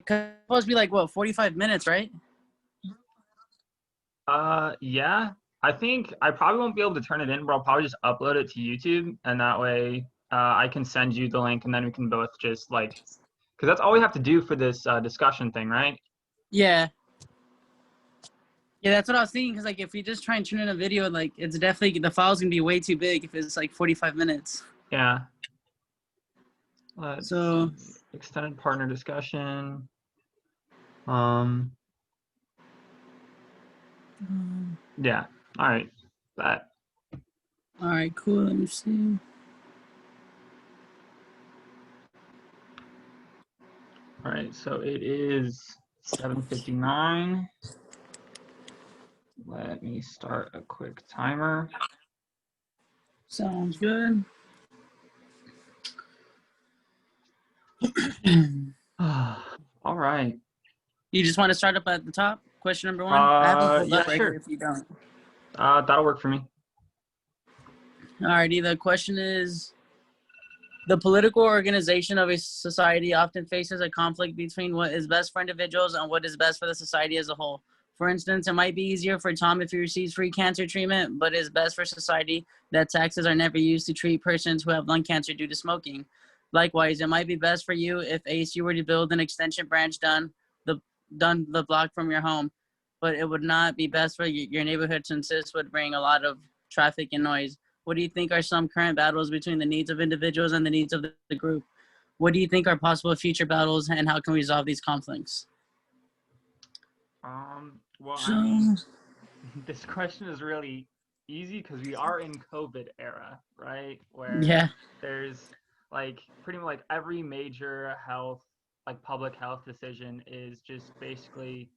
It's supposed to be like, what, 45 minutes, right? Yeah. I think I probably won't be able to turn it in, but I'll probably just upload it to YouTube, and that way I can send you the link, and then we can both just like, because that's all we have to do for this discussion thing, right? Yeah. Yeah, that's what I was thinking. Because like, if we just try and turn in a video, like, it's definitely the file's gonna be way too big if it's like 45 minutes. Yeah. Let's So see. Extended partner discussion. Um. Yeah. All right. That. all right, cool. Let me see. All right. So it is 7:59. Let me start a quick timer. Sounds good. All right. You just want to start up at the top? Question number 1? I have them pulled Yeah, up right sure. here if you don't. That'll work for me. Alrighty, the question is, the political organization of a society often faces a conflict between what is best for individuals and what is best for the society as a whole. For instance, it might be easier for Tom if he receives free cancer treatment, but it is best for society that taxes are never used to treat persons who have lung cancer due to smoking. Likewise, it might be best for you if ASU were to build an extension branch down the block from your home, but it would not be best for your neighborhood since this would bring a lot of traffic and noise. What do you think are some current battles between the needs of individuals and the needs of the group? What do you think are possible future battles, and how can we resolve these conflicts? Well, I mean, So, this question is really easy because we are in COVID era, right? Where yeah, there's like pretty much like every major health, like public health decision is just basically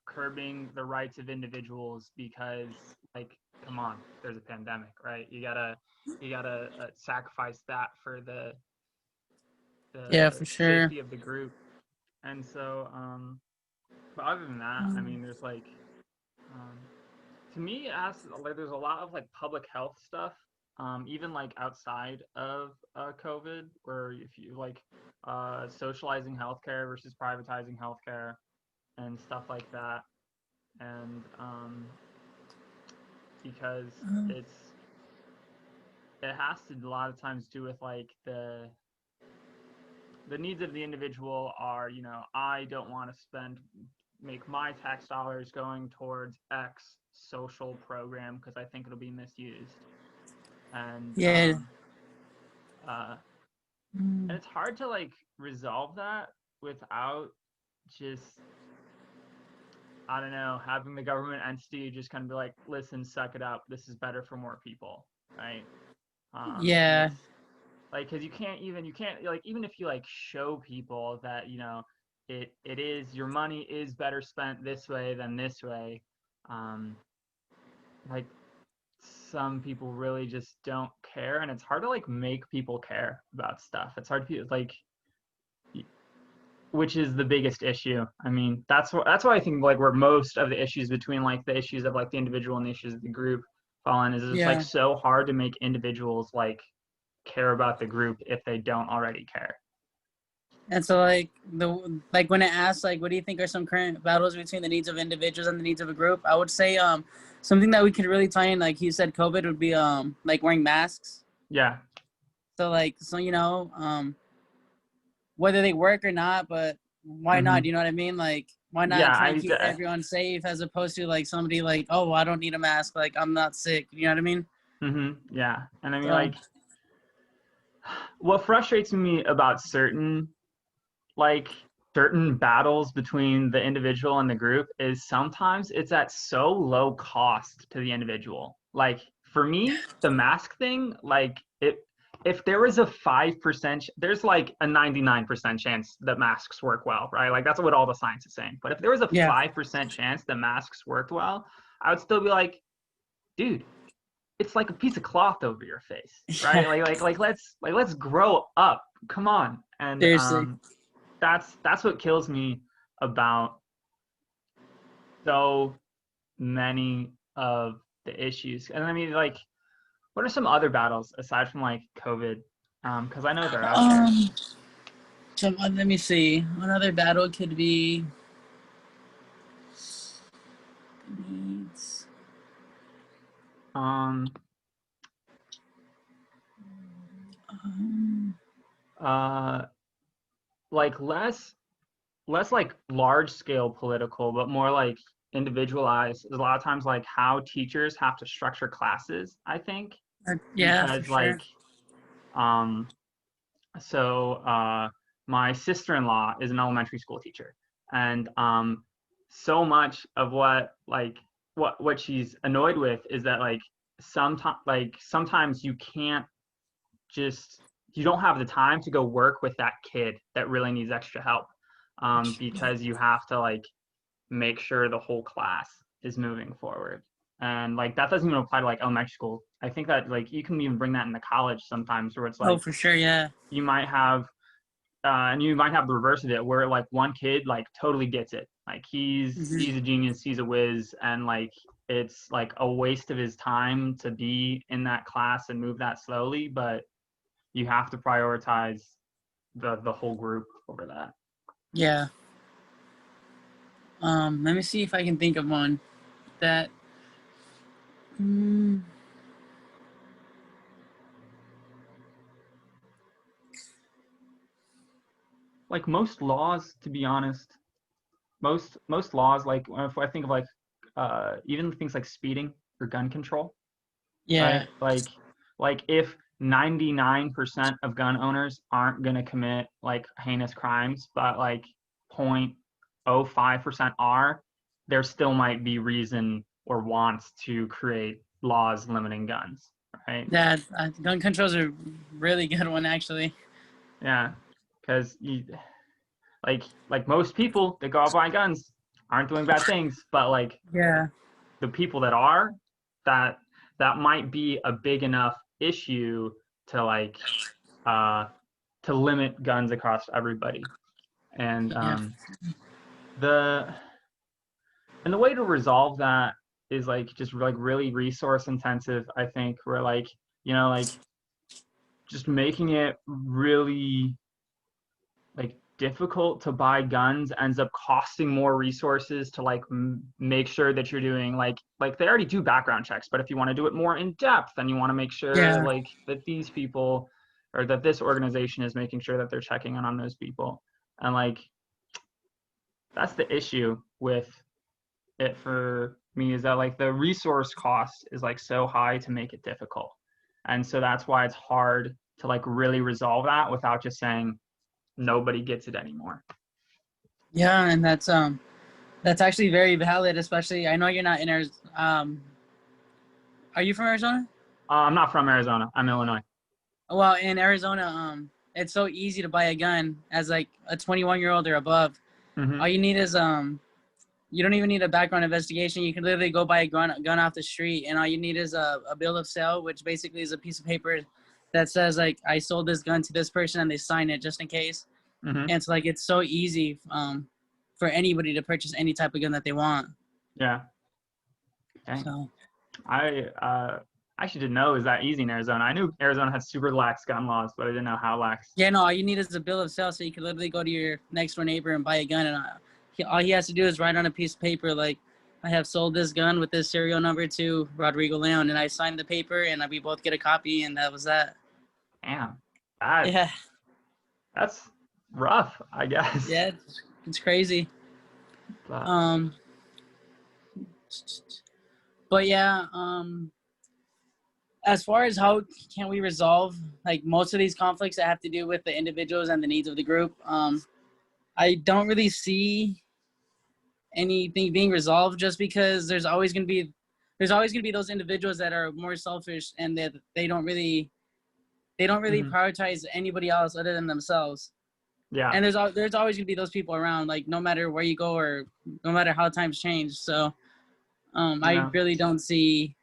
curbing the rights of individuals because like, come on, there's a pandemic, right? You gotta sacrifice that for yeah, the for sure. safety of the group. And so, but other than that, I mean, there's like, um, to me, like there's a lot of like public health stuff, even like outside of COVID, where if you like socializing healthcare versus privatizing healthcare and stuff like that, and because it's it has to a lot of times do with like the needs of the individual are, I don't want to make my tax dollars going towards X social program because I think it'll be misused. And Yeah. uh, and it's hard to like resolve that without just, I don't know, having the government entity just kind of be like, listen, suck it up. This is better for more people, right? And Yeah. it's like, because you can't like, even if you like show people that it is, your money is better spent this way than this way, um like some people really just don't care, and it's hard to like make people care about stuff. It's hard to like, which is the biggest issue. I mean, that's why I think like where most of the issues between like the issues of like the individual and the issues of the group fall in is it's like Yeah. so hard to make individuals like care about the group if they don't already care. And so like when it asks like what do you think are some current battles between the needs of individuals and the needs of a group, I would say something that we could really tie in, like you said, COVID would be like wearing masks. Yeah. So whether they work or not, but why not? Mm-hmm. You know what I mean? Like, why Yeah. not try and keep everyone safe as opposed to like somebody like, oh, I don't need a mask, like I'm not sick. You know what I mean? Yeah. And I mean, So like, what frustrates me about like certain battles between the individual and the group is sometimes it's at so low cost to the individual. Like for me, the mask thing, like if there was a 5%, there's like a 99% chance that masks work well, right? Like that's what all the science is saying. But if there was a yeah, 5% chance that masks worked well, I would still be like, dude, it's like a piece of cloth over your face, right? yeah, Let's grow up. Come on. And seriously. that's what kills me about so many of the issues. And I mean, like, what are some other battles aside from like COVID? Because I know they're out there. Um, So let me see. Another battle could be needs. Um, Um, uh, like less like large scale political, but more like individualized. Is a lot of times like how teachers have to structure classes, I think, yeah, for because like sure. um so my sister-in-law is an elementary school teacher, and so much of what she's annoyed with is that sometimes you can't just you don't have the time to go work with that kid that really needs extra help, because you have to like make sure the whole class is moving forward. And like that doesn't even apply to like elementary school. I think that like you can even bring that into college sometimes, where it's Oh, like for sure. Yeah. you might have and you might have the reverse of it, where like one kid like totally gets it, like he's a Hmm. genius, he's a whiz, and like it's like a waste of his time to be in that class and move that slowly, but you have to prioritize the whole group over that. Yeah. Let me see if I can think of one that. Mm, Like most laws, to be honest, most laws, like if I think of like even things like speeding or gun control, yeah. right? Like if 99% of gun owners aren't going to commit like heinous crimes, but like 0.05% are, there still might be reason or wants to create laws limiting guns, right? Yeah. Gun control's a really good one, actually. Yeah, because you like most people that go out buying guns aren't doing bad things, but like Yeah. the people that are, that that might be a big enough issue to like uh to limit guns across everybody. And Yeah. the and the way to resolve that is like just like really resource intensive, I think, where like like just making it really like difficult to buy guns ends up costing more resources to like make sure that you're doing like they already do background checks, but if you want to do it more in depth, then you want to make sure Yeah. like that these people or that this organization is making sure that they're checking in on those people. And like that's the issue with it for me, is that like the resource cost is like so high to make it difficult. And so that's why it's hard to like really resolve that without just saying nobody gets it anymore. Yeah, and that's actually very valid. Especially, I know you're not in Arizona. Are you from Arizona? I'm not from Arizona. I'm Illinois. Well, in Arizona, it's so easy to buy a gun as like a 21-year-old or above. Mm-hmm. All you need is you don't even need a background investigation. You can literally go buy a gun off the street, and all you need is a bill of sale, which basically is a piece of paper that says like I sold this gun to this person, and they sign it just in case. Mm-hmm. And it's like it's so easy for anybody to purchase any type of gun that they want. Yeah. Dang. So I actually didn't know it was that easy in Arizona. I knew Arizona had super lax gun laws, but I didn't know how lax. yeah, no, all you need is a bill of sale, so you can literally go to your next door neighbor and buy a gun, and all he has to do is write on a piece of paper like, I have sold this gun with this serial number to Rodrigo Leon, and I signed the paper, and we both get a copy, and that was that. Damn. That Yeah, that's rough, I guess. yeah, it's crazy. But Um, but yeah, as far as how can we resolve like most of these conflicts that have to do with the individuals and the needs of the group, I don't really see anything being resolved just because there's always going to be those individuals that are more selfish and that they don't really mm-hmm. prioritize anybody else other than themselves. Yeah. And there's always going to be those people around, like no matter where you go or no matter how times change. So I Yeah. really don't see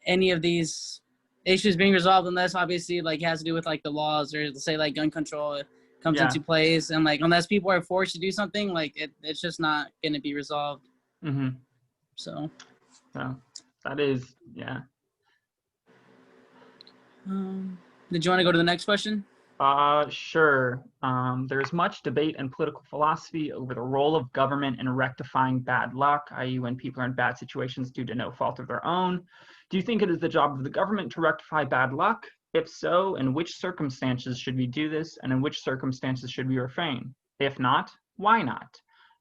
any of these issues being resolved unless obviously like it has to do with like the laws or say like gun control comes Yeah. into place, and like unless people are forced to do something, like it's just not going to be resolved. Mm-hmm. So So that is, yeah. um, did you want to go to the next question? Sure. There's much debate in political philosophy over the role of government in rectifying bad luck, i.e., when people are in bad situations due to no fault of their own. Do you think it is the job of the government to rectify bad luck? If so, in which circumstances should we do this, and in which circumstances should we refrain? If not, why not?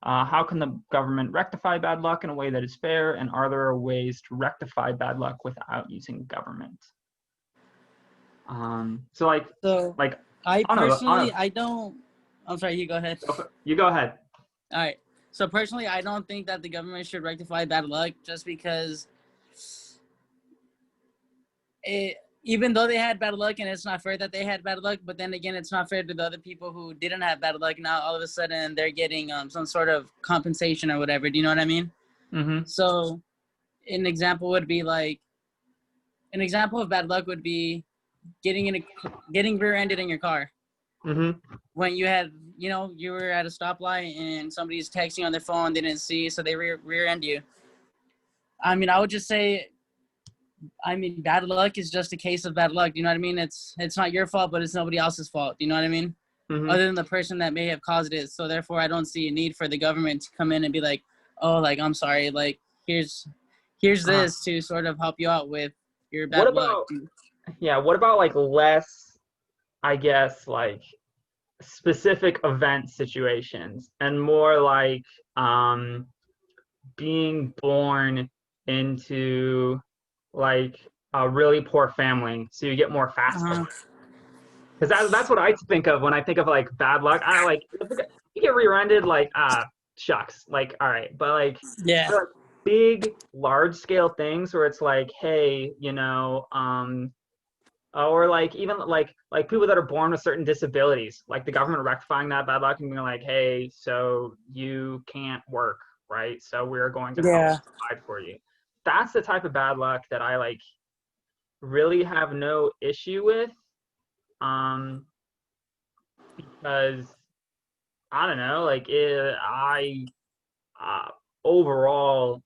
How can the government rectify bad luck in a way that is fair, and are there ways to rectify bad luck without using government? So So like I on personally, a I don't. I'm sorry. You go ahead. you go ahead. All right. So personally, I don't think that the government should rectify bad luck just because it, even though they had bad luck and it's not fair that they had bad luck, but then again, it's not fair to the other people who didn't have bad luck. Now all of a sudden they're getting some sort of compensation or whatever. Do you know what I mean? Mm-hmm. So an example would be like an example of bad luck would be getting rear-ended in your car Mm-hmm. when you had you were at a stoplight and somebody's texting on their phone, they didn't see, so they rear-end you. I mean, I would just say, I mean, bad luck is just a case of bad luck. You know what I mean? It's not your fault, but it's nobody else's fault. You know what I mean? Mm-hmm. Other than the person that may have caused it. So therefore, I don't see a need for the government to come in and be like, oh, like, I'm sorry, like here's Uh, this to sort of help you out with your what bad luck. about what about like less, I guess, like specific event situations and more like being born into like a really poor family, so you get more fast luck. Uh-huh. Because that's what I think of when I think of like bad luck. I like if you get rear-ended, like shucks, like all right, but Yeah. like big, large scale things where it's like, hey, or like even like people that are born with certain disabilities, like the government rectifying that bad luck and being like, hey, so you can't work, right? So we're going to help Yeah. provide for you. That's the type of bad luck that I like really have no issue with. Um, because I don't know, like uh, overall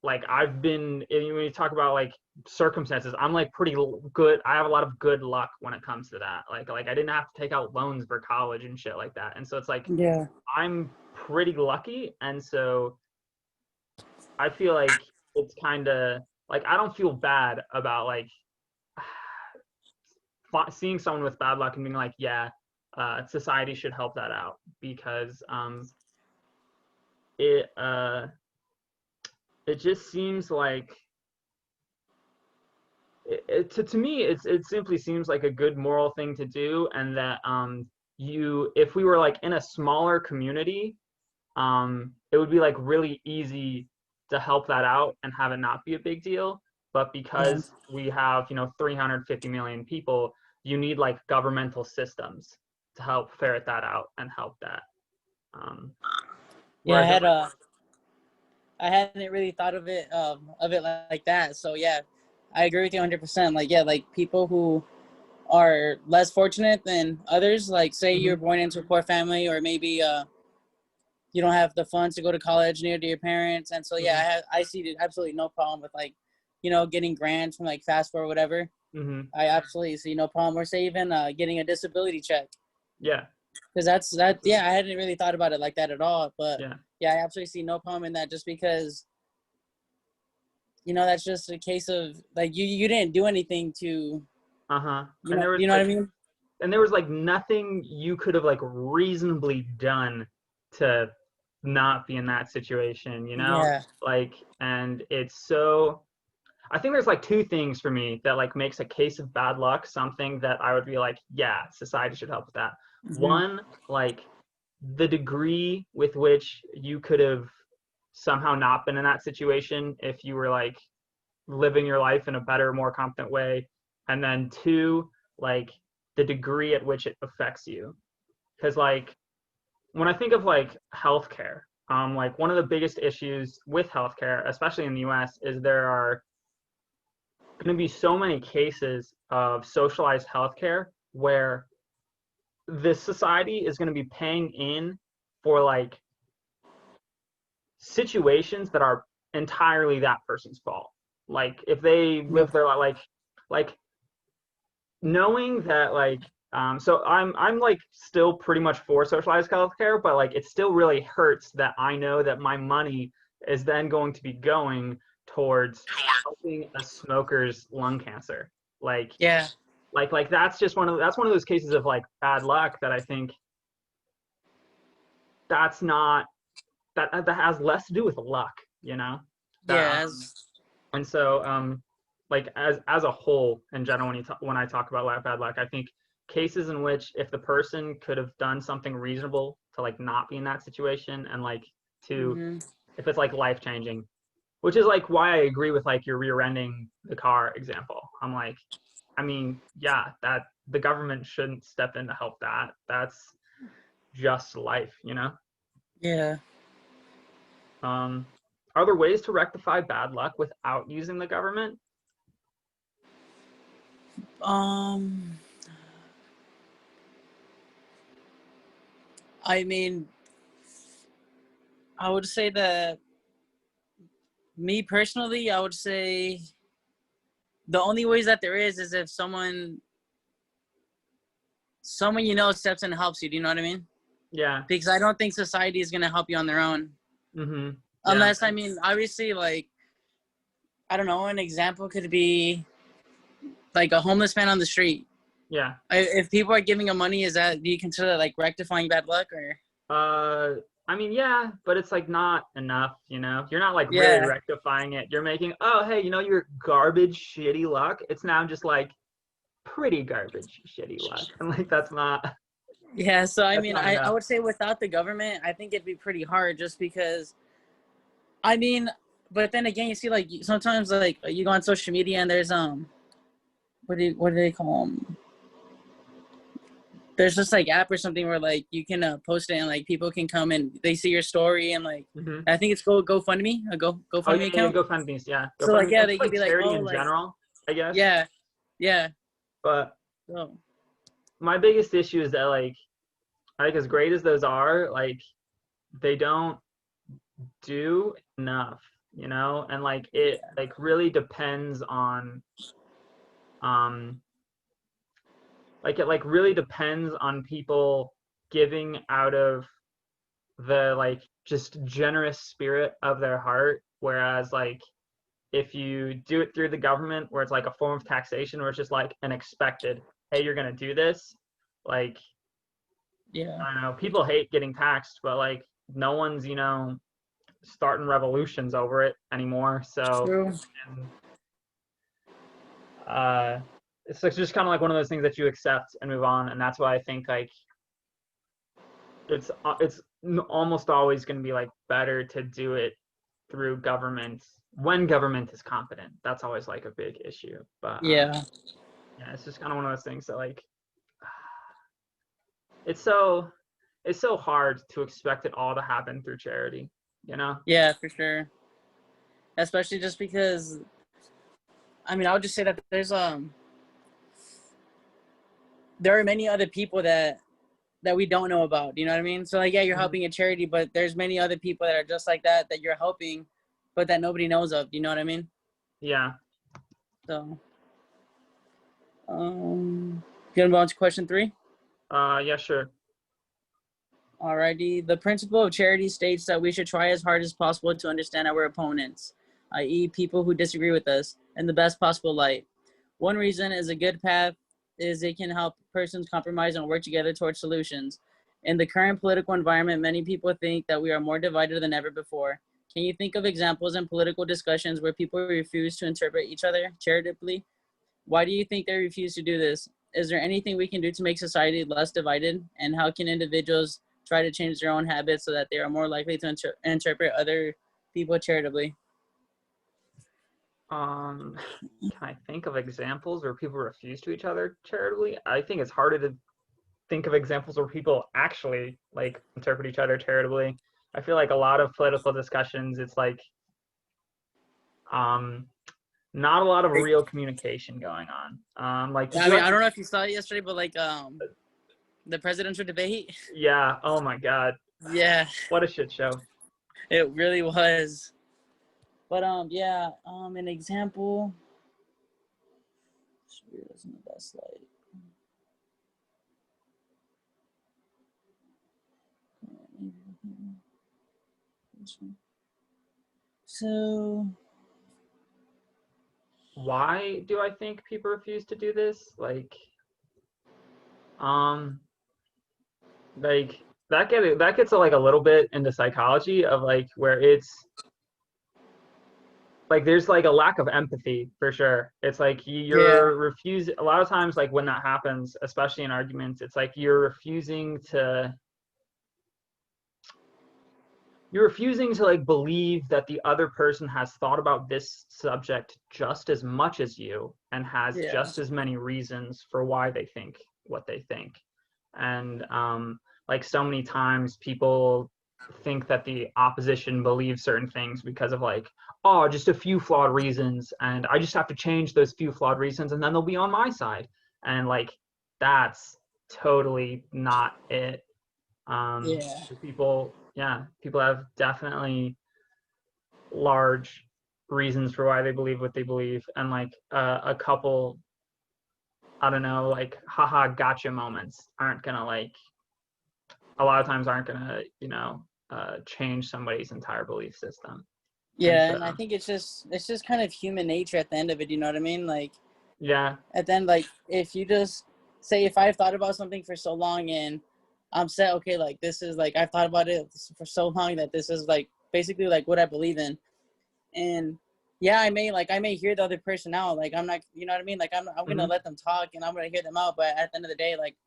like I've been when you talk about like circumstances, I'm like pretty good. I have a lot of good luck when it comes to that. Like I didn't have to take out loans for college and shit like that. And so it's like Yeah. I'm pretty lucky, and so I feel like it's kind of like I don't feel bad about like seeing someone with bad luck and being like, yeah, society should help that out because it it just seems like to me it simply seems like a good moral thing to do, and that you if we were like in a smaller community, it would be like really easy to help that out and have it not be a big deal. But Yeah. because we have 350 million people, you need like governmental systems to help ferret that out and help that. um, Yeah. Whereas if like I hadn't really thought of it like that. So yeah, I agree with you 100%. Like yeah, like people who are less fortunate than others, like say you're Mhm, born into a poor family, or maybe you don't have the funds to go to college near to your parents, and so mhm, yeah, I see absolutely no problem with like getting grants from like fast or whatever. mhm. I absolutely see no problem, or say even getting a disability check, Yeah, because that yeah, I hadn't really thought about it like that at all, but yeah. yeah, I absolutely see no problem in that, just because that's just a case of like you didn't do anything to Uh-huh. And there was you know what I like mean. nothing you could have like reasonably done to not be in that situation, Yeah. like, and it's so I think there's like two things for me that like makes a case of bad luck something that I would be like, yeah, society should help with that. Hmm. One, like the degree with which you could have somehow not been in that situation if you were like living your life in a better, more competent way. And then two, like the degree at which it affects you. Because like when I think of like healthcare, like one of the biggest issues with healthcare, especially in the US, is there are going to be so many cases of socialized healthcare where this society is going to be paying in for like situations that are entirely that person's fault. Like if they Yeah. live their like knowing that like so I'm like still pretty much for socialized healthcare, but like it still really hurts that I know that my money is then going to be going towards helping a smoker's lung cancer. Like Yeah. like that's one of those cases of like bad luck that I think that's not that has less to do with luck, you know? That Yeah. and so like as a whole in general when I talk about bad luck, I think cases in which if the person could have done something reasonable to like not be in that situation and like to Mm-hmm. if it's like life changing, which is like why I agree with like your rear-ending the car example. I'm like, I mean, yeah, that the government shouldn't step in to help that. That's just life, you know? Yeah. Um, are there ways to rectify bad luck without using the government? Um. I mean, I would say that me personally, I would say the only ways that there is if someone you know steps in and helps you. Do you know what I mean? Yeah. Because I don't think society is gonna help you on their own, Mm-hmm. Yeah. unless I mean, obviously, like I don't know, an example could be like a homeless man on the street. Yeah. If people are giving him money, is that do you consider that, like rectifying bad luck or? Uh, I mean, yeah, but it's like not enough, you know? You're not like really Yeah, rectifying it. You're making, oh, hey, you know, your garbage, shitty luck. It's now just like pretty garbage, shitty luck. And like, yeah. So I that's mean, not I enough. would say without the government, I think it'd be pretty hard, just because. I mean, but then again, you see, like sometimes, like you go on social media and there's what do they call them? There's just like app or something where like you can post it and like people can come and they see your story and like Mm-hmm. I think it's GoFundMe, a Oh, GoFundMe yeah, account. GoFundMe's, yeah. So like GoFundMe, yeah, and they just can like be like, charity oh, in like general, I guess. yeah, yeah. But So my biggest issue is that like as great as those are, like they don't do enough, you know? And like it yeah, like really depends on um like it like really depends on people giving out of the like just generous spirit of their heart, whereas like if you do it through the government where it's like a form of taxation where it's just like an expected, hey, you're going to do this, like yeah. I don't know, people hate getting taxed, but like no one's, you know, starting revolutions over it anymore. So True. and uh it's like just kind of like one of those things that you accept and move on, and that's why I think like it's almost always going to be like better to do it through government when government is competent. That's always like a big issue, but Yeah, yeah, it's just kind of one of those things that like it's so it's so hard to expect it all to happen through charity, you know? yeah, for sure. Especially just because I mean, I would just say that there are many other people that we don't know about. You know what I mean? So like, yeah, you're Mhm. helping a charity, but there's many other people that are just like that you're helping, but that nobody knows of. You know what I mean? Yeah. So, gonna go on to question 3. Yeah, sure. Alrighty. The principle of charity states that we should try as hard as possible to understand our opponents, i.e., people who disagree with us, in the best possible light. One reason is a good path is it can help persons compromise and work together towards solutions. In the current political environment, many people think that we are more divided than ever before. Can you think of examples in political discussions where people refuse to interpret each other charitably? Why do you think they refuse to do this? Is there anything we can do to make society less divided? And how can individuals try to change their own habits so that they are more likely to interpret other people charitably? Um, can I think of examples where people refuse to each other charitably? I think it's harder to think of examples where people actually like interpret each other charitably. I feel like a lot of political discussions, it's like um, not a lot of real communication going on. Like, did I you mean, ever? I don't know if you saw it yesterday, but like the presidential debate. Yeah. Oh my God. Yeah, What a shit show. it really was. But yeah, an example. Spirit is in the best light. So why do I think people refuse to do this? Like that gets like a little bit into psychology of like where it's like there's like a lack of empathy for sure. It's like yeah, you're refusing a lot of times, like when that happens, especially in arguments, it's like you're refusing to like believe that the other person has thought about this subject just as much as you and has yeah, just as many reasons for why they think what they think. And like so many times people think that the opposition believes certain things because of like, oh, just a few flawed reasons, and I just have to change those few flawed reasons and then they'll be on my side. And like that's totally not it. yeah, People have definitely large reasons for why they believe what they believe, and like a couple, I don't know, like haha gotcha moments aren't gonna like a lot of times aren't gonna change somebody's entire belief system. And yeah. so And I think it's just kind of human nature at the end of it. You know what I mean? Like yeah. at the end, like if you just say, if I've thought about something for so long and I'm set, okay, like this is like I've thought about it for so long that this is like basically like what I believe in. And yeah, I may hear the other person out. Like I'm not, you know what I mean? Like I'm gonna Hmm. let them talk and I'm gonna hear them out. But at the end of the day, like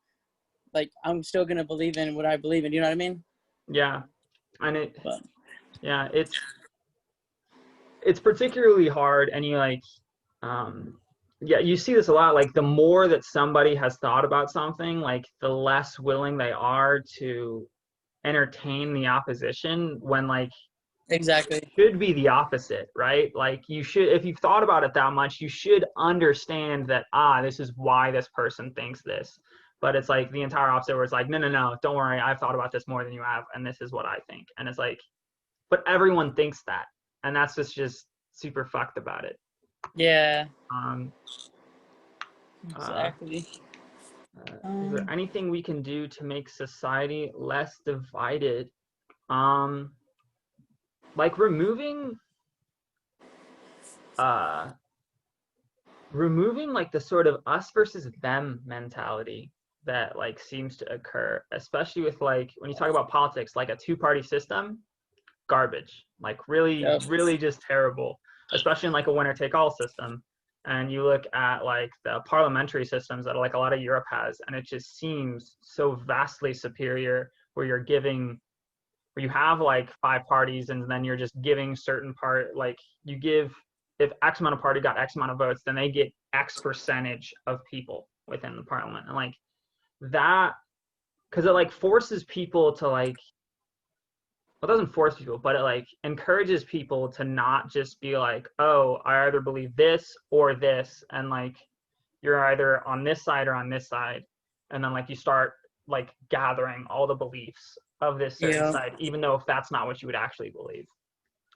I'm still gonna believe in what I believe in. You know what I mean? Yeah. And But yeah, it's particularly hard, and you like um yeah, you see this a lot, like the more that somebody has thought about something, like the less willing they are to entertain the opposition, when like exactly. should be the opposite, right? Like you should, if you've thought about it that much, you should understand that this is why this person thinks this. But it's like the entire opposite, where it's like, no, no, no, don't worry, I've thought about this more than you have, and this is what I think. And it's like, but everyone thinks that, and that's just super fucked about it. Yeah, Um, uh, exactly. is there Um, anything we can do to make society less divided? Um, like uh, removing like the sort of us versus them mentality that like seems to occur, especially with like when you talk about politics, like a two-party system, garbage, like really, yep. really just terrible, especially in like a winner-take-all system. And you look at like the parliamentary systems that like a lot of Europe has, and it just seems so vastly superior, where you have like five parties, and then you're just giving certain part, like you give, if X amount of party got X amount of votes, then they get X percentage of people within the parliament. And like that, because it like forces people to like, well, it doesn't force people, but it like encourages people to not just be like, oh, I either believe this or this, and like you're either on this side or on this side, and then like you start like gathering all the beliefs of this certain Yeah. side, even though if that's not what you would actually believe.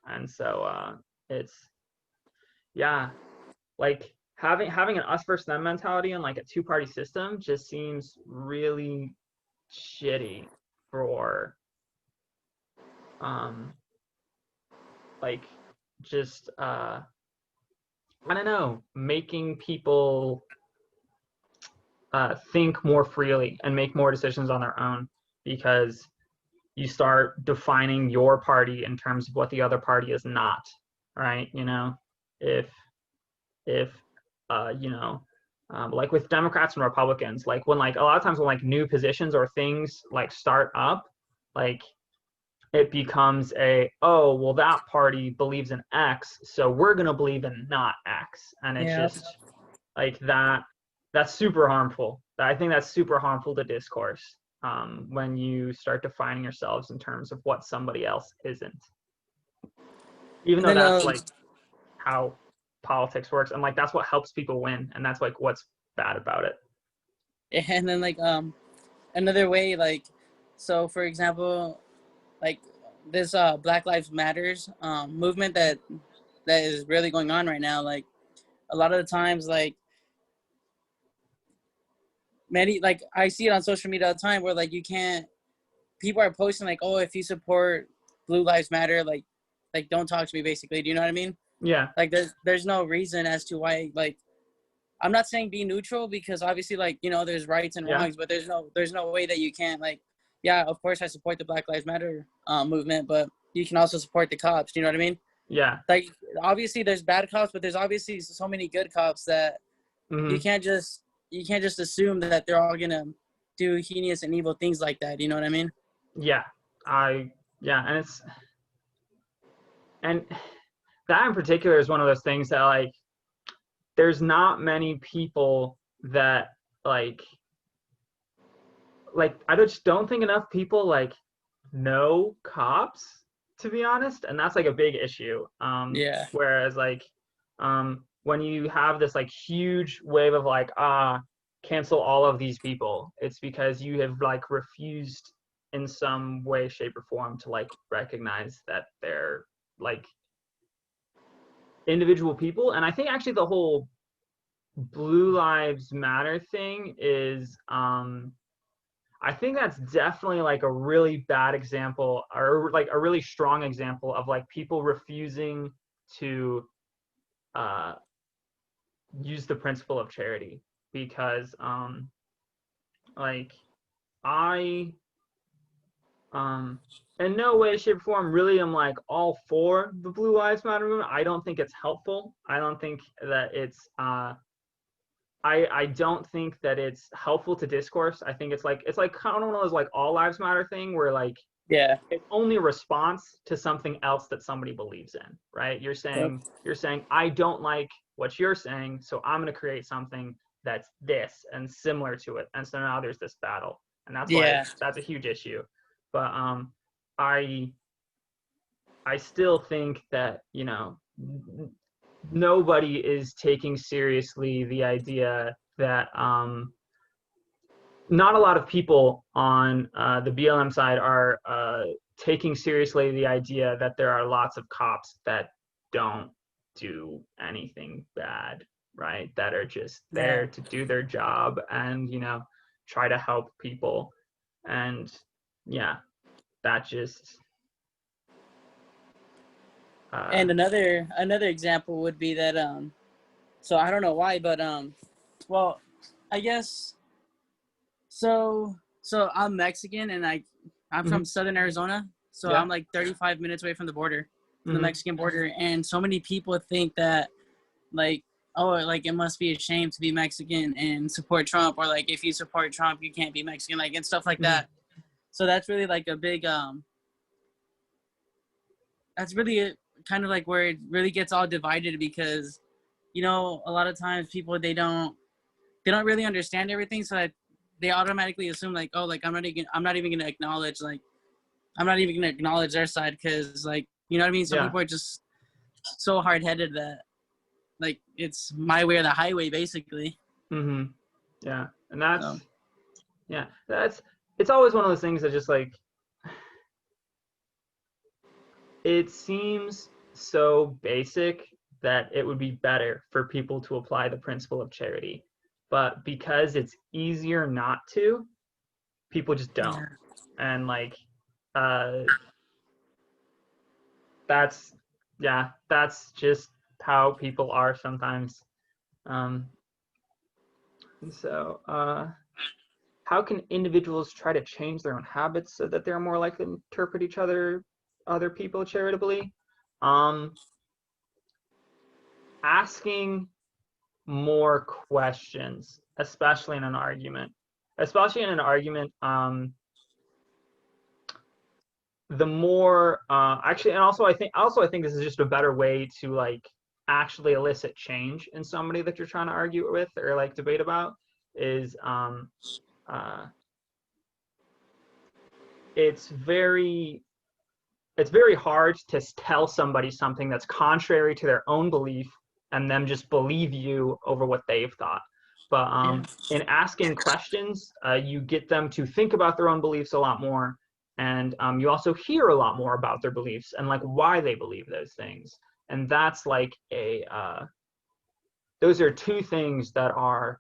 And so it's yeah, like having an us versus them mentality and like a two-party system just seems really shitty for um like just I don't know, making people think more freely and make more decisions on their own, because you start defining your party in terms of what the other party is not, right? If if like with Democrats and Republicans, like when like a lot of times when like new positions or things like start up, like it becomes oh, well, that party believes in X, so we're going to believe in not X. And it's Yeah. just like that's super harmful. I think that's super harmful to discourse, when you start defining yourselves in terms of what somebody else isn't, even And though then that's like how politics works, and like that's what helps people win, and that's like what's bad about it. and then another way, like, so for example, like this Black Lives Matters movement that is really going on right now. Like a lot of the times, like many, like I see it on social media all the time where like you can't, people are posting like, oh, if you support Blue Lives Matter, like don't talk to me, basically. Do you know what I mean? Yeah. Like there's no reason as to why, like, I'm not saying be neutral, because obviously, like, you know, there's rights and Yeah. wrongs, but there's no way that you can't, like, yeah, of course I support the Black Lives Matter movement, but you can also support the cops. Do you know what I mean? Yeah. Like, obviously there's bad cops, but there's obviously so many good cops that Mm-hmm. you can't just assume that they're all gonna do heinous and evil things like that. You know what I mean? Yeah. And that in particular is one of those things that, like, there's not many people that like I just don't think enough people like know cops, to be honest, and that's like a big issue. Yeah. Whereas like when you have this like huge wave of like cancel all of these people, it's because you have like refused in some way, shape, or form to like recognize that they're like individual people. And I think actually the whole Blue Lives Matter thing is I think that's definitely like a really bad example, or like a really strong example of like people refusing to uh, use the principle of charity. Because like I in no way, shape, or form really am like all for the Blue Lives Matter movement. I don't think it's helpful. I don't think that it's I don't think that it's helpful to discourse. I think it's like kind of one of those like all lives matter thing where like Yeah. it's only a response to something else that somebody believes in, right? You're Yep. saying I don't like what you're saying, so I'm going to create something that's this and similar to it. And so now there's this battle. And that's why Yeah. that's a huge issue. But I still think that, you know, nobody is taking seriously the idea that not a lot of people on the BLM side are taking seriously the idea that there are lots of cops that don't do anything bad, right? That are just Yeah. there to do their job and, you know, try to help people. And yeah, that just And another example would be that so I don't know why, but well, I guess so I'm Mexican, and I'm mhm, from Southern Arizona, so yeah, I'm like 35 minutes away from the border, from the mhm, Mexican border, and so many people think that, like, oh, like, it must be a shame to be Mexican and support Trump, or like if you support Trump you can't be Mexican, like, and stuff like mhm, that. So that's really like a big that's really kind of like where it really gets all divided, because, you know, a lot of times people, they don't really understand everything, so that they automatically assume, like, oh, like, I'm not even gonna acknowledge, like, I'm not even gonna acknowledge their side, because, like, you know what I mean, some yeah, people are just so hard-headed that, like, it's my way or the highway, basically. mhm, yeah. And So that's it's always one of those things that just like it seems so basic that it would be better for people to apply the principle of charity. But because it's easier not to, people just don't. yeah. And like uh that's yeah, that's just how people are sometimes. Um and so how can individuals try to change their own habits so that they're more likely to interpret other people charitably? Um Asking more questions, especially in an argument. Especially in an argument, the more actually, and also I think this is just a better way to like actually elicit change in somebody that you're trying to argue with or like debate about is uh, it's very it's very hard to tell somebody something that's contrary to their own belief and them just believe you over what they've thought. But Yeah. in asking questions, you get them to think about their own beliefs a lot more, and you also hear a lot more about their beliefs and like why they believe those things. And that's like those are two things that are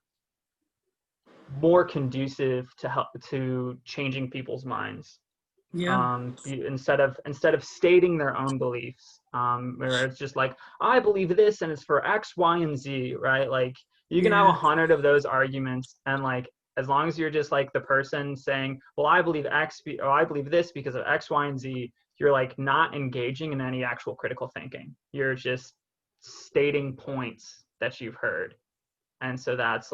more conducive to changing people's minds Yeah. Instead of stating their own beliefs, where it's just like, I believe this and it's for X, Y, and Z, right? Like you can have Yeah. 100 of those arguments, and like as long as you're just like the person saying, well, I believe or I believe this because of X, Y, and Z, you're like not engaging in any actual critical thinking. You're just stating points that you've heard. And so that's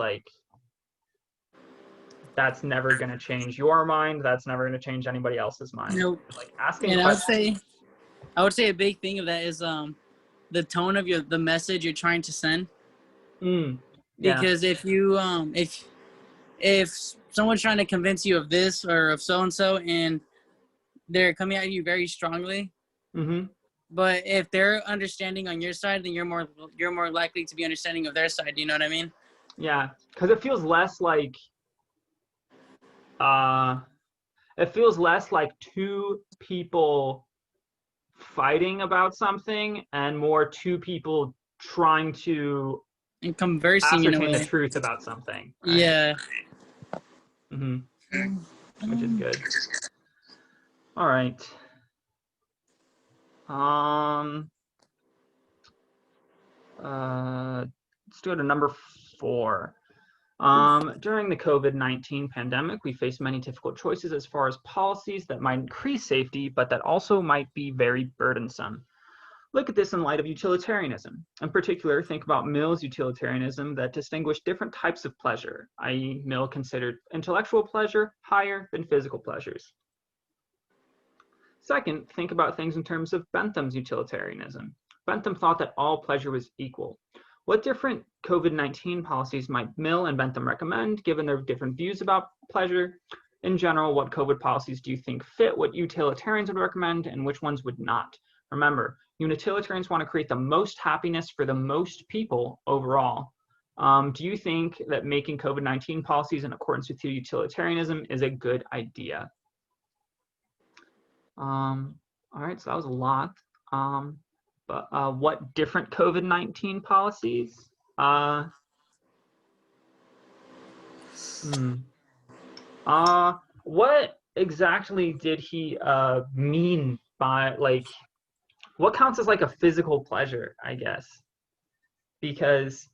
never going to change your mind. That's never going to change anybody else's mind. Nope. Like asking And questions. I would say a big thing of that is the tone of the message you're trying to send. Yeah. Because if someone's trying to convince you of this or of so and so, and they're coming at you very strongly, Mm-hmm. but if they're understanding on your side, then you're more likely to be understanding of their side. Do you know what I mean? Yeah, because it feels less like uh, two people fighting about something and more two people trying to And conversing in a ascertain the way. truth about something, right? Yeah. Mm-hmm. Which is good. All right. Let's go to number 4. During the COVID-19 pandemic, we faced many difficult choices as far as policies that might increase safety, but that also might be very burdensome. Look at this in light of utilitarianism. In particular, think about Mill's utilitarianism that distinguished different types of pleasure, i.e., Mill considered intellectual pleasure higher than physical pleasures. Second, think about things in terms of Bentham's utilitarianism. Bentham thought that all pleasure was equal. What different COVID-19 policies might Mill and Bentham recommend, given their different views about pleasure? In general, what COVID policies do you think fit what utilitarians would recommend, and which ones would not? Remember, utilitarians want to create the most happiness for the most people overall. Do you think that making COVID-19 policies in accordance with utilitarianism is a good idea? All right, so that was a lot. But what different COVID-19 policies? What exactly did he mean by, like, what counts as like a physical pleasure, I guess? Because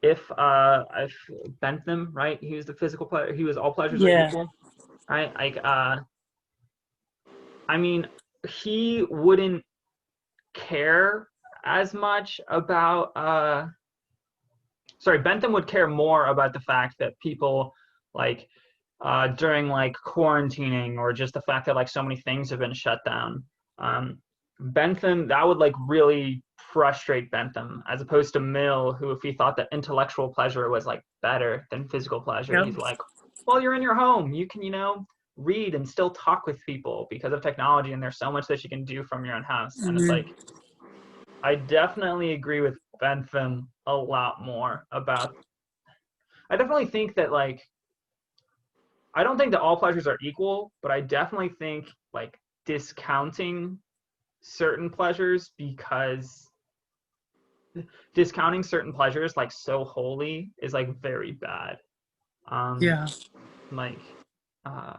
if Bentham, right, he was the physical pleasure, he was all pleasures are Yeah. equal, right? Like I mean, he wouldn't care as much about Bentham would care more about the fact that people like during like quarantining, or just the fact that like so many things have been shut down. Bentham, that would like really frustrate Bentham, as opposed to Mill, who, if he thought that intellectual pleasure was like better than physical pleasure, Yep. he's like, well, you're in your home, you can, read and still talk with people because of technology, and there's so much that you can do from your own house. And it's like, I definitely agree with Bentham a lot more about. I definitely think that like, I don't think that all pleasures are equal, but I definitely think like discounting certain pleasures because discounting certain pleasures like so wholly is like very bad. Yeah. Like, uh,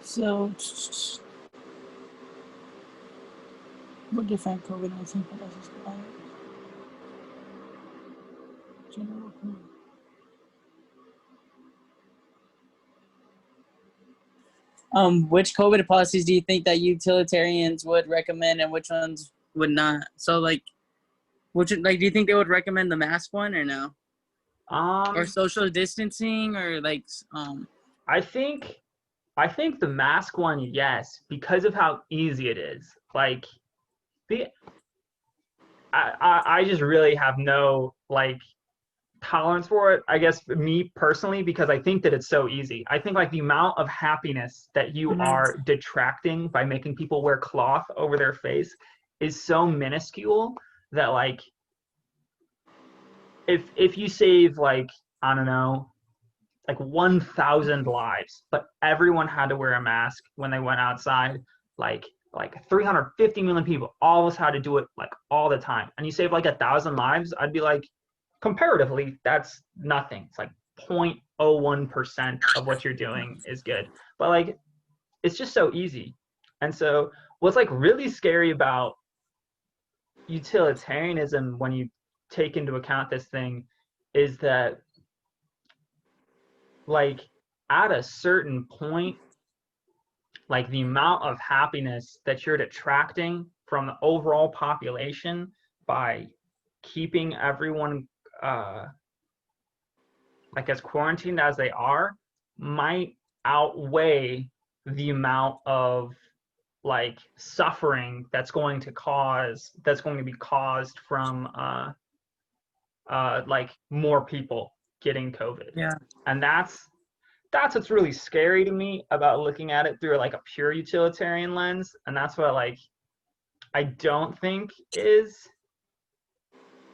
So, what different COVID-19 policies? General. Which COVID policies do you think that utilitarians would recommend, and which ones would not? So, like, do you think they would recommend the mask one or no, or um, social distancing, or like, I think the mask one, yes, because of how easy it is. Like, the I just really have no like tolerance for it, I guess, me personally, because I think that it's so easy. I think like the amount of happiness that you are detracting by making people wear cloth over their face is so minuscule that like if you save like, I don't know, like 1,000 lives, but everyone had to wear a mask when they went outside, like 350 million people, all of us had to do it like all the time, and you save like 1,000 lives, I'd be like, comparatively, that's nothing. It's like 0.01% of what you're doing is good. But like, it's just so easy. And so what's like really scary about utilitarianism when you take into account this thing is that like at a certain point, like the amount of happiness that you're detracting from the overall population by keeping everyone like as quarantined as they are might outweigh the amount of like suffering that's going to be caused from like more people getting COVID. Yeah. And that's what's really scary to me about looking at it through like a pure utilitarian lens. And that's what like I don't think is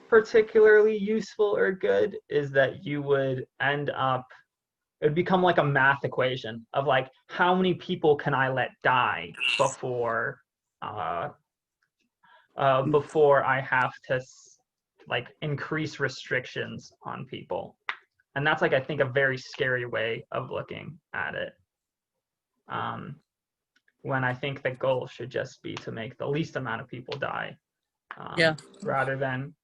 particularly useful or good, is that you would end up, it would become like a math equation of like how many people can I let die before before I have to like increase restrictions on people. And that's like I think a very scary way of looking at it, when I think the goal should just be to make the least amount of people die, Yeah. rather than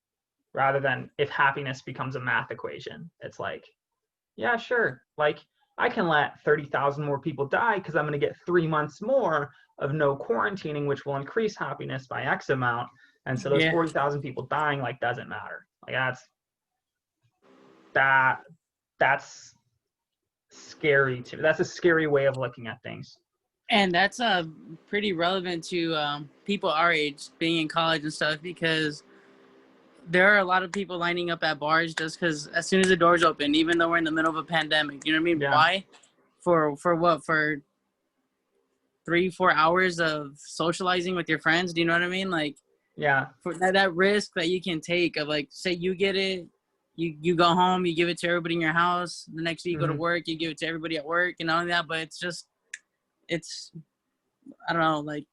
if happiness becomes a math equation. It's like, yeah, sure, like I can let 30,000 more people die because I'm going to get 3 months more of no quarantining, which will increase happiness by X amount. And so those Yeah. 40,000 people dying like doesn't matter. Like that's scary too. That's a scary way of looking at things. And that's pretty relevant to people our age being in college and stuff, because there are a lot of people lining up at bars just because as soon as the doors open, even though we're in the middle of a pandemic, you know what I mean? Yeah. Why? For what? For 3-4 hours of socializing with your friends? Do you know what I mean? Like, Yeah. for that risk that you can take of like, say you get it, you go home, you give it to everybody in your house. The next day you go to work, you give it to everybody at work and all of that. But it's I don't know, like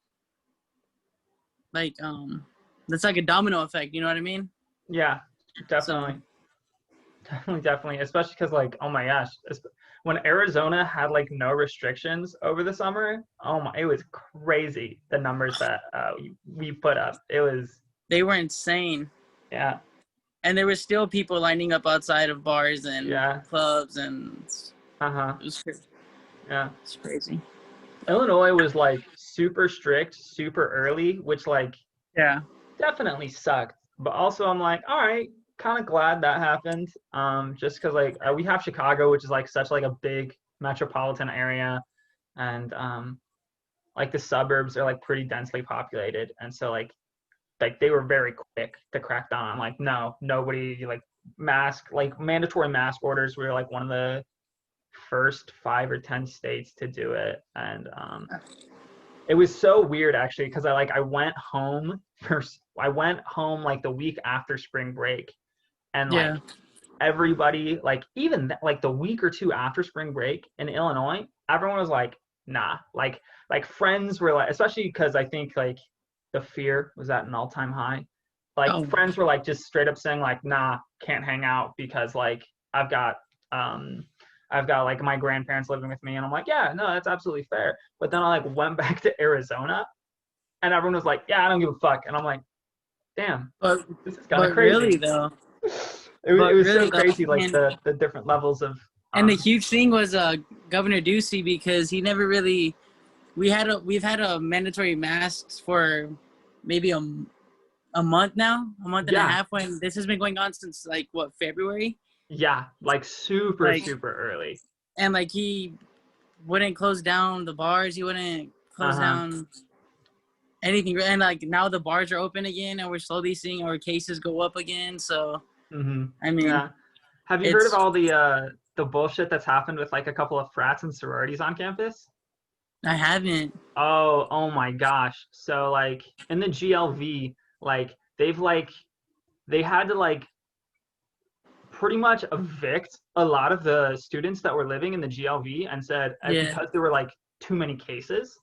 that's like a domino effect. You know what I mean? Yeah, definitely. So, Definitely, especially because like, oh my gosh, when Arizona had like no restrictions over the summer, oh my, it was crazy the numbers that we put up. It was, they were insane. yeah, And there were still people lining up outside of bars and yeah, clubs, and uh-huh, it was crazy. yeah. It's crazy. Illinois was like super strict, super early, which like Yeah. definitely sucked. But also I'm like, all right, kind of glad that happened. Just because like we have Chicago, which is like such like a big metropolitan area, and like the suburbs are like pretty densely populated, and so like they were very quick to crack down on like, no, nobody, like mandatory mask orders were like one of the first 5 or 10 states to do it. And it was so weird actually, because I went home like the week after spring break, and like Yeah. everybody, like even like the week or two after spring break in Illinois, everyone was like, nah, like friends were like, especially because I think like the fear was at an all-time high. Like Oh, friends were like just straight up saying like, nah, can't hang out because like I've got like my grandparents living with me, and I'm like, yeah, no, that's absolutely fair. But then I like went back to Arizona, and everyone was like, yeah, I don't give a fuck, and I'm like, damn, but this is kind of crazy. really though, It was so really though, crazy, like the different levels of and the huge thing was Governor Ducey, because he never really we've had a mandatory masks for maybe a month now, a month and a yeah, half, when this has been going on since like what, February? yeah, like super Like, super early. and like he wouldn't close down the bars, he wouldn't close Uh-huh. down anything, and like now the bars are open again and we're slowly seeing our cases go up again. So I mean, Yeah. Have you heard of it's all the bullshit that's happened with like a couple of frats and sororities on campus? I haven't. Oh my gosh. So like in the GLV, like they had to like pretty much evict a lot of the students that were living in the GLV, and said Yeah. because there were like too many cases,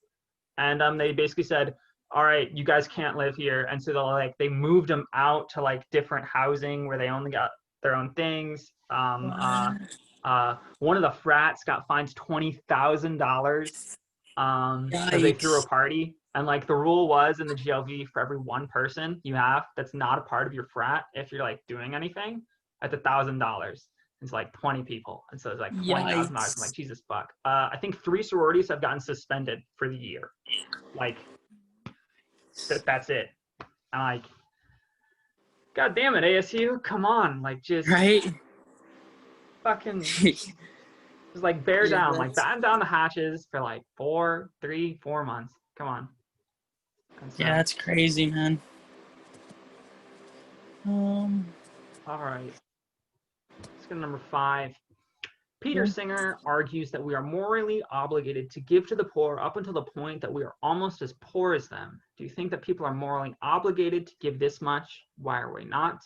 and they basically said, all right, you guys can't live here. And so they moved them out to like different housing where they only got their own things. What? One of the frats got fined $20,000 because they threw a Yikes. party. And like the rule was in the GLV, for every one person you have that's not a part of your frat, if you're like doing anything, that's $1,000. It's like 20 people, and so it's like $20,000. I'm like, Yikes. Jesus fuck. I think 3 sororities have gotten suspended for the year. Like that's it. I'm like, God damn it, ASU, come on, like just Right? fucking just like bear Yeah, down, like that's, batten down the hatches for like 4 months. Come on. And yeah, so, that's crazy, man. Um, all right, let's go to number 5. Peter yeah. Singer argues that we are morally obligated to give to the poor up until the point that we are almost as poor as them. Do you think that people are morally obligated to give this much? Why are we not?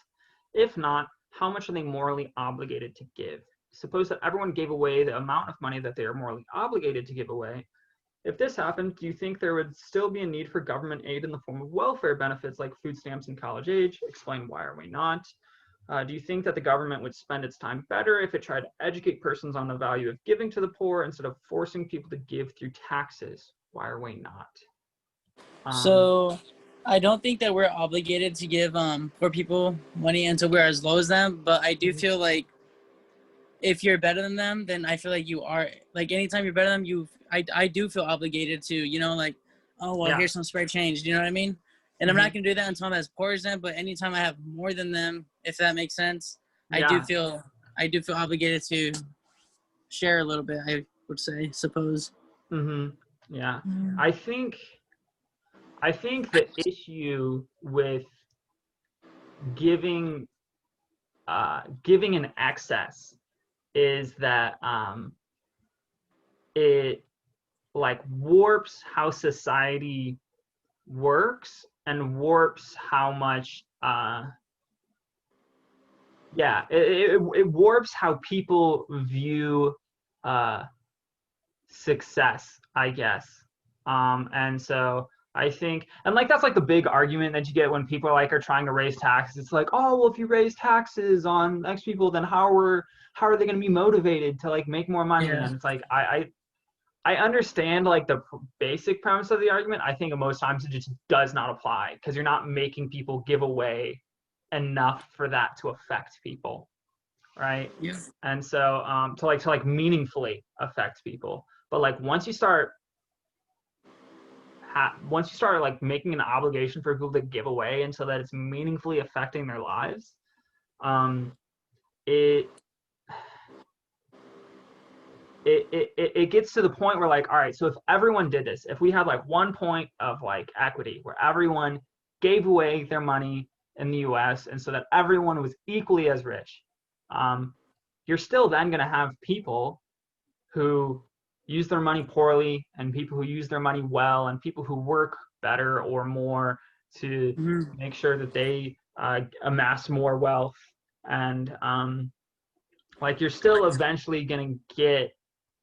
If not, how much are they morally obligated to give? Suppose that everyone gave away the amount of money that they are morally obligated to give away. If this happened, do you think there would still be a need for government aid in the form of welfare benefits like food stamps and college age? Explain why are we not? Do you think that the government would spend its time better if it tried to educate persons on the value of giving to the poor instead of forcing people to give through taxes? Why are we not? So I don't think that we're obligated to give poor people money until we're as low as them, but I do feel like if you're better than them, then I feel like you are, like, anytime you're better than them, I do feel obligated to, like, oh well, Yeah. here's some spare change. Do you know what I mean? And I'm Mm-hmm. not gonna do that until I'm as poor as them. But anytime I have more than them, if that makes sense, I do Yeah. feel I do feel obligated to share a little bit. I would say, suppose. Mm-hmm. Yeah. Mm. I think the issue with giving giving in excess is that it like warps how society works and warps how much it warps how people view uh success, I guess. And so I think, and like that's like the big argument that you get when people like are trying to raise taxes. It's like, oh well, if you raise taxes on X people, then how are they going to be motivated to like make more money? Yeah. And it's like I understand like the basic premise of the argument. I think most times it just does not apply because you're not making people give away enough for that to affect people, right? Yeah. And so to like meaningfully affect people. But like once you start like making an obligation for people to give away and so that it's meaningfully affecting their lives, um, it it gets to the point where like, all right, so if everyone did this, if we had like 1 point of like equity where everyone gave away their money in the US and so that everyone was equally as rich, you're still then going to have people who use their money poorly and people who use their money well and people who work better or more to Mm-hmm. make sure that they amass more wealth. And like you're still eventually going to get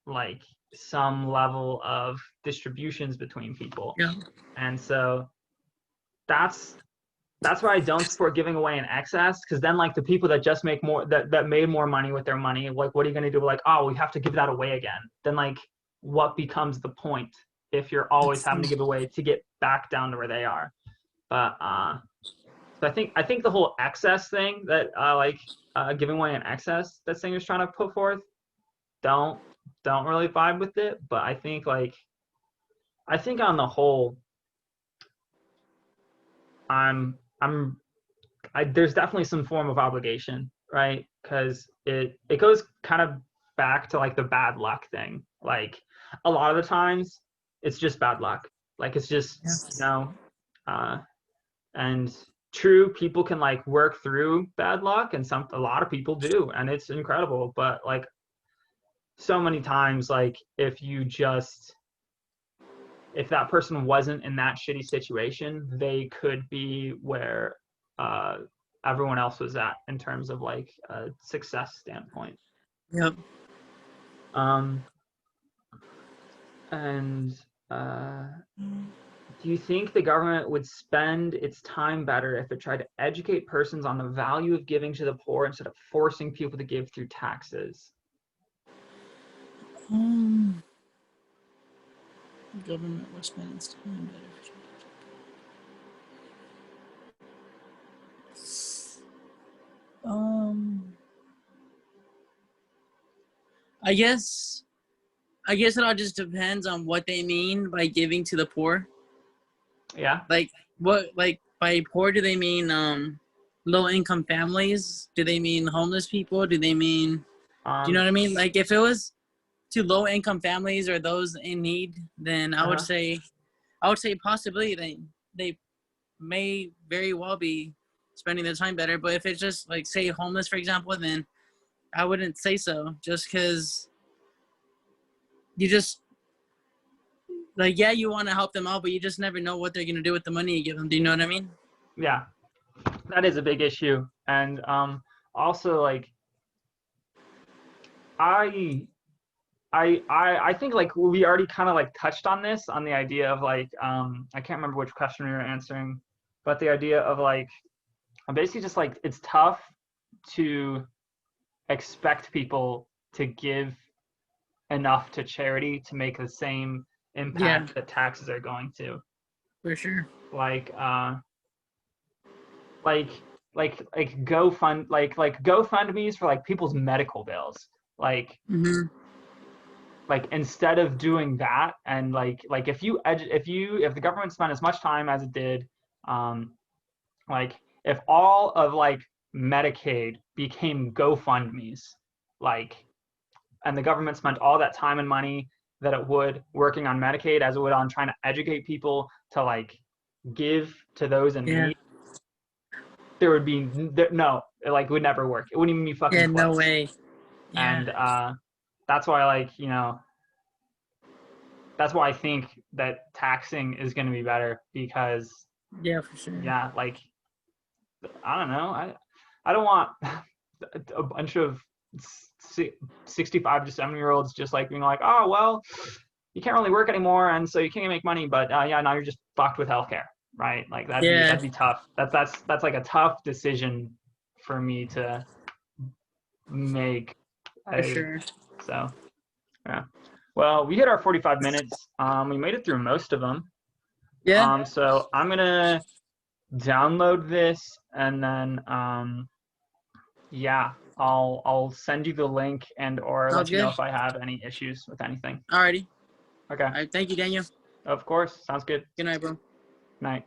like some level of distributions between people. Yeah. And so that's why I don't support giving away in excess, because then like the people that just make more that made more money with their money, like what are you going to do? Like, oh, we have to give that away again. Then like what becomes the point if you're always having to give away to get back down to where they are? But so I think the whole excess thing that giving away in excess that Singer's trying to put forth, don't really vibe with it. But I think on the whole, there's definitely some form of obligation, right? Because it goes kind of back to like the bad luck thing. Like a lot of the times, it's just bad luck. Like it's just uh, and true, people can like work through bad luck, and a lot of people do, and it's incredible. But like so many times, like if that person wasn't in that shitty situation, they could be where uh, everyone else was at in terms of like a success standpoint. Yep. And do you think the government would spend its time better if it tried to educate persons on the value of giving to the poor instead of forcing people to give through taxes? Um, government will spend its time better. Um, I guess it all just depends on what they mean by giving to the poor. Yeah. Like by poor, do they mean low income families? Do they mean homeless people? Do they mean, do you know what I mean? Like if it was to low income families or those in need, then I would say possibly they may very well be spending their time better. But if it's just like say homeless, for example, then I wouldn't say so. Just because you just like you want to help them out, but you just never know what they're gonna do with the money you give them. Do you know what I mean? Yeah, that is a big issue. And also like I think like we already kind of like touched on this, on the idea of like I can't remember which question we were answering, but the idea of like basically just like it's tough to expect people to give enough to charity to make the same impact that taxes are going to. For sure. Like like GoFundMe's for like people's medical bills. Like like instead of doing that, and like if the government spent as much time as it did, like if all of like Medicaid became GoFundMe's, like, and the government spent all that time and money that it would working on Medicaid as it would on trying to educate people to like give to those in need, there would be no, it like would never work. It wouldn't even be fucking close. No way. And that's why, like, you know, that's why I think that taxing is going to be better, because for sure. Yeah, like I don't know, I don't want a bunch of 65 to 70-year-olds just like being like, oh well, you can't really work anymore and so you can't make money, but yeah, now you're just fucked with healthcare, right? Like that'd be tough. That's like a tough decision for me to make. For sure. So yeah, well, we hit our 45 minutes. We made it through most of them. So I'm gonna download this, and then yeah, I'll send you the link and or let you know if I have any issues with anything. Alrighty. Okay. All right, thank you, Daniel. Of course. Sounds good. Good night, bro. Night.